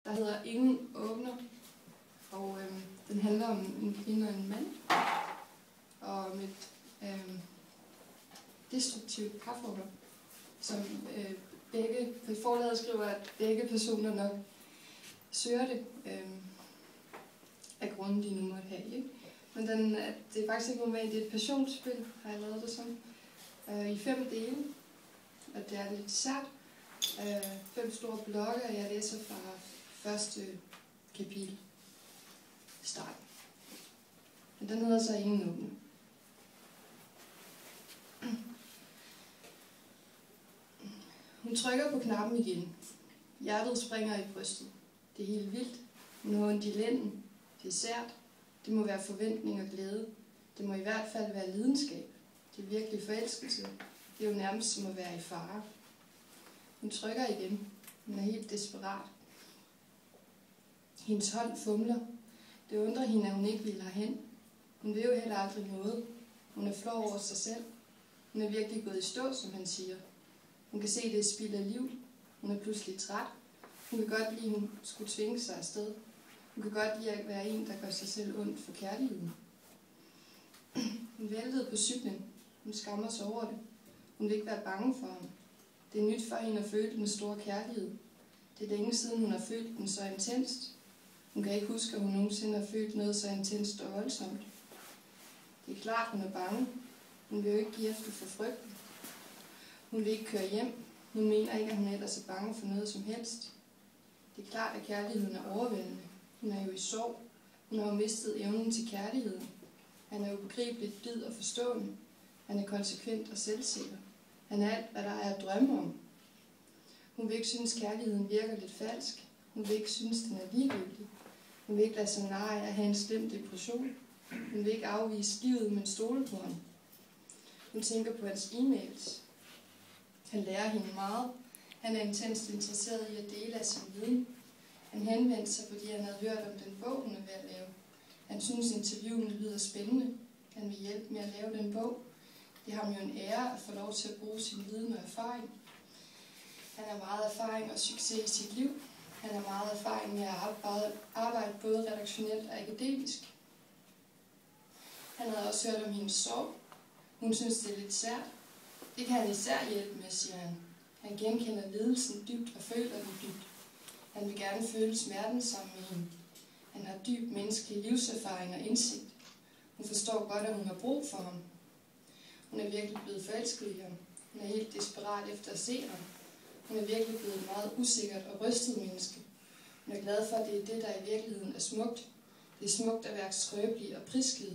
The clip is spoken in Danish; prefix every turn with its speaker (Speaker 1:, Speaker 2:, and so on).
Speaker 1: der hedder Ingen åbner, og den handler om en kvinde og en mand, og om et destruktivt parforhold, som begge forlaget skriver, at begge personer nok søger det af grunden, de nu måtte have. Ikke? Men det er faktisk ikke normalt, det er et passionsspil, har jeg lavet det som, i 5 dele, og det er lidt sært. 5 store blokke, og jeg læser fra første kapitel, starten. Men den hedder så Ingen åbner. Hun trykker på knappen igen. Hjertet springer i brystet. Det er helt vildt. Hun har ondt i lænden. Det er sært. Det må være forventning og glæde. Det må i hvert fald være lidenskab. Det er virkelig forelskelse. Det er jo nærmest som at være i fare. Hun trykker igen. Hun er helt desperat. Hendes hånd fumler. Det undrer hende, at hun ikke vil herhen. Hun vil jo heller aldrig noget. Hun er flov over sig selv. Hun er virkelig gået i stå, som han siger. Hun kan se, det er spild af liv. Hun er pludselig træt. Hun kan godt lide, at hun skulle tvinge sig afsted. Hun kan godt lide at være en, der gør sig selv ondt for kærligheden. Hun væltede på cyklen. Hun skammer sig over det. Hun vil ikke være bange for ham. Det er nyt for hende at føle den store kærlighed. Det er længe siden, hun har følt den så intenst. Hun kan ikke huske, at hun nogensinde har følt noget så intenst og voldsomt. Det er klart, hun er bange. Hun vil jo ikke give efter for frygten. Hun vil ikke køre hjem. Hun mener ikke, at hun ellers er bange for noget som helst. Det er klart, at kærligheden er overvældende. Hun er jo i sorg. Hun har jo mistet evnen til kærligheden. Han er ubegribeligt blid og forstående. Han er konsekvent og selvsikker. Han er alt, hvad der er at drømme om. Hun vil ikke synes, kærligheden virker lidt falsk. Hun vil ikke synes, den er ligegyldig. Hun vil ikke lade sig narre af at have en slem depression. Hun vil ikke afvise livet, men stole på ham. Hun tænker på hans e-mails. Han lærer hende meget. Han er intenst interesseret i at dele af sin viden. Han henvendte sig, fordi han havde hørt om den bog, hun er ved at lave. Han synes, interviewene lyder spændende. Han vil hjælpe med at lave den bog. Det er ham jo en ære at få lov til at bruge sin viden og erfaring. Han har meget erfaring og succes i sit liv. Han har meget erfaring med at arbejde både redaktionelt og akademisk. Han havde også hørt om hendes sorg. Hun synes, det er lidt sært. Det kan han især hjælpe med, siger han. Han genkender lidelsen dybt og føler den dybt. Han vil gerne føle smerten sammen med hende. Han har dyb menneskelig livserfaring og indsigt. Hun forstår godt, at hun har brug for ham. Hun er virkelig blevet forelsket i ham. Hun er helt desperat efter at se ham. Hun er virkelig blevet et meget usikkert og rystet menneske. Hun er glad for, at det er det, der i virkeligheden er smukt. Det er smukt at være skrøbelig og prisgivet.